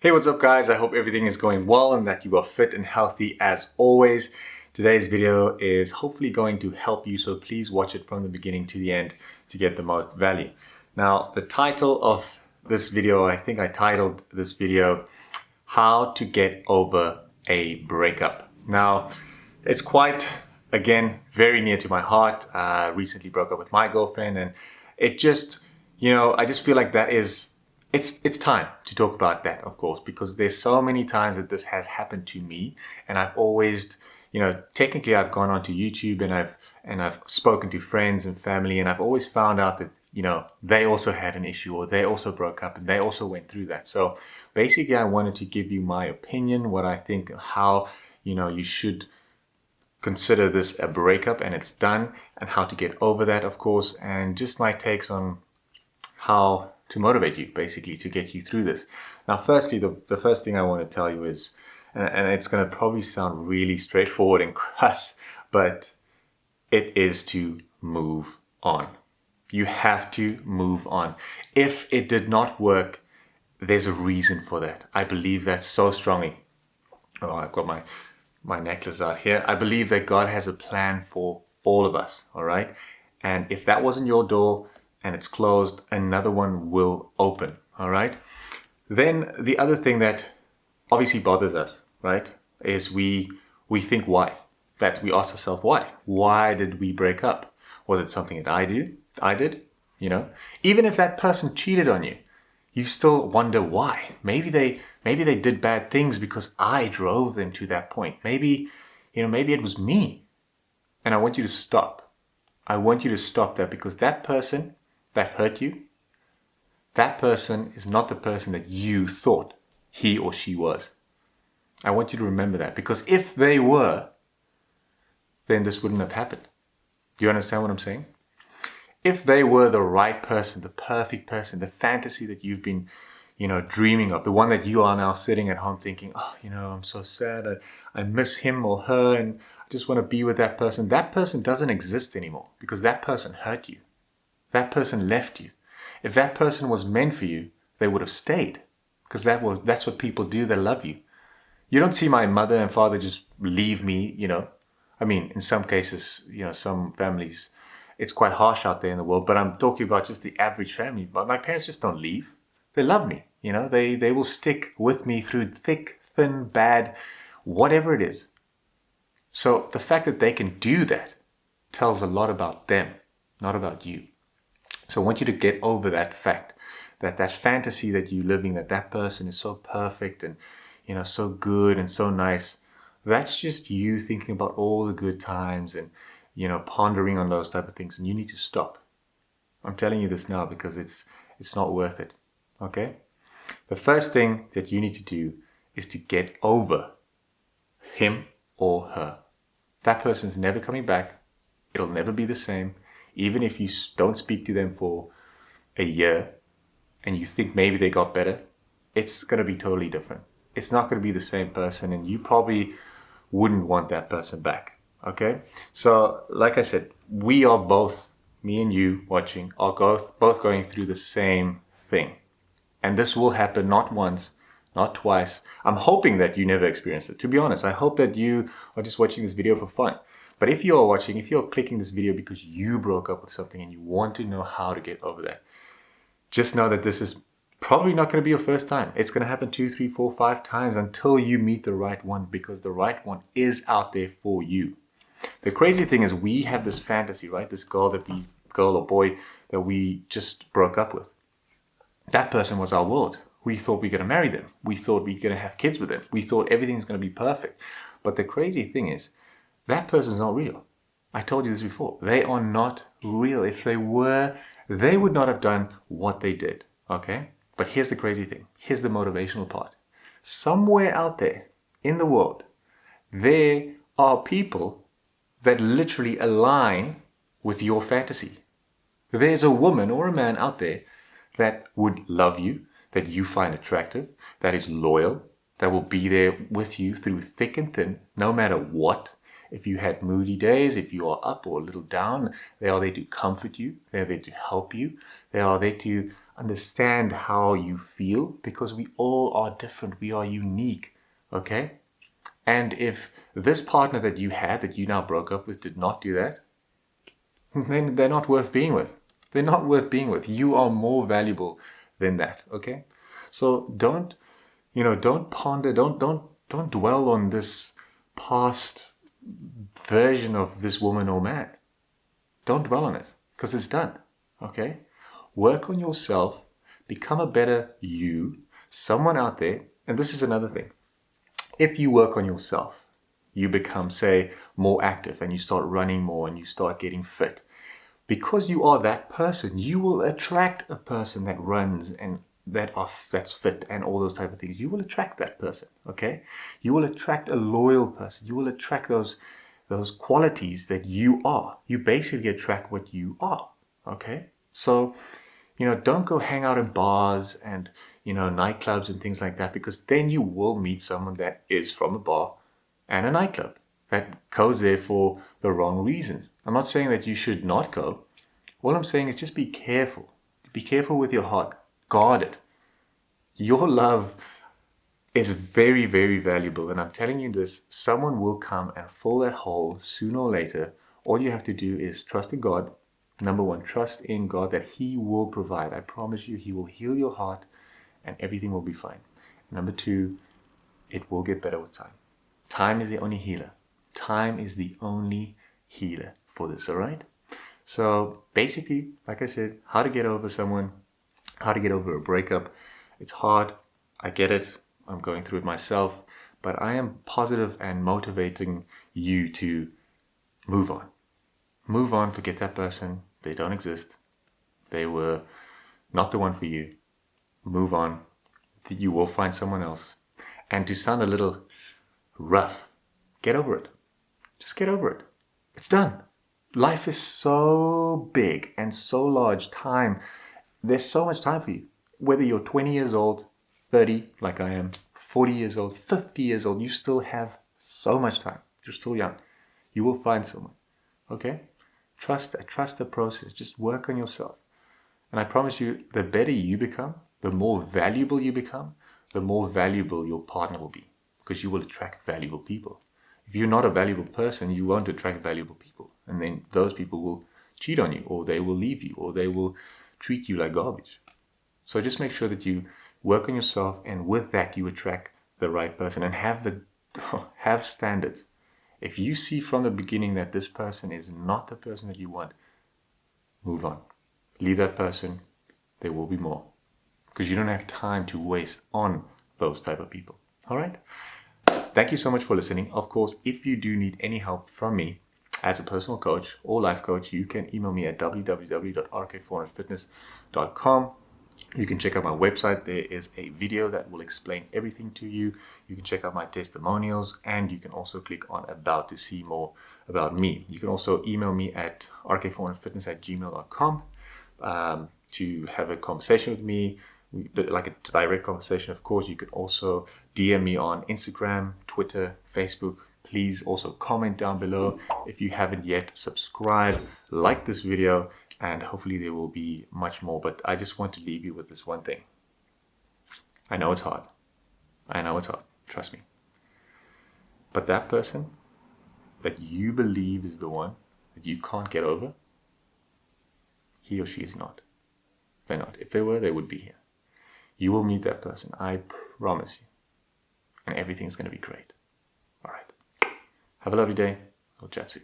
Hey, what's up guys? I hope everything is going well and that you are fit and healthy as always. Today's video is hopefully going to help you, so please watch it from the beginning to the end to get the most value. Now, the title of this video, I think I titled this video, How to Get Over a Breakup. Now, it's quite, again, very near to my heart. I recently broke up with my girlfriend and it just, I just feel like that is it's time to talk about that, of course, because there's so many times that this has happened to me, and I've always, technically I've gone onto YouTube and I've spoken to friends and family, and I've always found out that they also had an issue, or they also broke up and they also went through that. So basically, I wanted to give you my opinion, what I think, how you should consider this a breakup and it's done, and how to get over that, of course, and just my takes on how to motivate you, basically, to get you through this. Now, firstly, the first thing I want to tell you is, and it's going to probably sound really straightforward and crass, but it is to move on. You have to move on. If it did not work, there's a reason for that. I believe that so strongly. Oh, I've got my necklace out here. I believe that God has a plan for all of us, all right? And if that wasn't your door, and it's closed, another one will open, all right? Then the other thing that obviously bothers us, right, is we think why. That we ask ourselves why. Why did we break up? Was it something that I did? Even if that person cheated on you, you still wonder why. Maybe they did bad things because I drove them to that point. Maybe it was me. And I want you to stop. I want you to stop that, because that person that hurt you, that person is not the person that you thought he or she was. I want you to remember that, because if they were, then this wouldn't have happened. Do you understand what I'm saying? If they were the right person, the perfect person, the fantasy that you've been, dreaming of, the one that you are now sitting at home thinking, oh, I'm so sad, I miss him or her, and I just want to be with that person doesn't exist anymore, because that person hurt you. That person left you. If that person was meant for you, they would have stayed, because that's what people do. They love you. You don't see my mother and father just leave me, I mean, in some cases, some families, it's quite harsh out there in the world, but I'm talking about just the average family. But my parents just don't leave. They love me. They will stick with me through thick, thin, bad, whatever it is. So the fact that they can do that tells a lot about them, not about you. So I want you to get over that fact, that fantasy that you're living, that person is so perfect and, so good and so nice. That's just you thinking about all the good times and, pondering on those type of things. And you need to stop. I'm telling you this now because it's not worth it. Okay? The first thing that you need to do is to get over him or her. That person's never coming back. It'll never be the same. Even if you don't speak to them for a year and you think maybe they got better, it's going to be totally different. It's not going to be the same person, and you probably wouldn't want that person back. Okay? So, like I said, we are both, me and you watching, are both going through the same thing. And this will happen not once, not twice. I'm hoping that you never experience it. To be honest, I hope that you are just watching this video for fun. But if you're clicking this video because you broke up with something and you want to know how to get over that, just know that this is probably not going to be your first time. It's going to happen 2, 3, 4, 5 times until you meet the right one, because the right one is out there for you. The crazy thing is, we have this fantasy, right? This girl or boy that we just broke up with. That person was our world. We thought we were going to marry them. We thought we were going to have kids with them. We thought everything's going to be perfect. But the crazy thing is, that person's not real. I told you this before. They are not real. If they were, they would not have done what they did. Okay? But here's the crazy thing. Here's the motivational part. Somewhere out there in the world, there are people that literally align with your fantasy. There's a woman or a man out there that would love you, that you find attractive, that is loyal, that will be there with you through thick and thin, no matter what. If you had moody days, if you are up or a little down, they are there to comfort you. They are there to help you. They are there to understand how you feel, because we all are different. We are unique, okay? And if this partner that you had, that you now broke up with, did not do that, then they're not worth being with. They're not worth being with. You are more valuable than that, okay? So don't ponder, don't dwell on this past version of this woman or man. Don't dwell on it, because it's done, okay? Work on yourself, become a better you, someone out there. And this is another thing. If you work on yourself, you become, say, more active, and you start running more, and you start getting fit. Because you are that person, you will attract a person that runs and that's fit and all those type of things. You will attract that person, okay? You will attract a loyal person. You will attract those qualities that you are. You basically attract what you are, okay? So, don't go hang out in bars and, nightclubs and things like that, because then you will meet someone that is from a bar and a nightclub that goes there for the wrong reasons. I'm not saying that you should not go. All I'm saying is just be careful. Be careful with your heart. Guard it. Your love is very, very valuable. And I'm telling you this, someone will come and fill that hole sooner or later. All you have to do is trust in God. Number one, trust in God that He will provide. I promise you, He will heal your heart and everything will be fine. Number two, it will get better with time. Time is the only healer. Time is the only healer for this, all right? So basically, like I said, how to get over someone, how to get over a breakup. It's hard. I get it. I'm going through it myself. But I am positive and motivating you to move on. Move on, forget that person. They don't exist. They were not the one for you. Move on. You will find someone else. And to sound a little rough, get over it. Just get over it. It's done. Life is so big and so large. There's so much time for you. Whether you're 20 years old, 30 like I am, 40 years old, 50 years old, you still have so much time. You're still young. You will find someone. Okay? Trust that. Trust the process. Just work on yourself. And I promise you, the better you become, the more valuable you become, the more valuable your partner will be, because you will attract valuable people. If you're not a valuable person, you won't attract valuable people. And then those people will cheat on you, or they will leave you, or they will treat you like garbage. So just make sure that you work on yourself, and with that you attract the right person, and have standards. If you see from the beginning that this person is not the person that you want, move on. Leave that person. There will be more. Because you don't have time to waste on those type of people. All right? Thank you so much for listening. Of course, if you do need any help from me as a personal coach or life coach, you can email me at www.rk400fitness.com. You can check out my website. There is a video that will explain everything to you. You can check out my testimonials, and you can also click on About to see more about me. You can also email me at rk400fitness@gmail.com to have a conversation with me, like a direct conversation. Of course, you can also DM me on Instagram, Twitter, Facebook. Please also comment down below. If you haven't yet, subscribe, like this video, and hopefully there will be much more. But I just want to leave you with this one thing. I know it's hard. Trust me. But that person that you believe is the one that you can't get over, he or she is not. They're not. If they were, they would be here. You will meet that person. I promise you. And everything's going to be great. All right. Have a lovely day. I'll chat soon.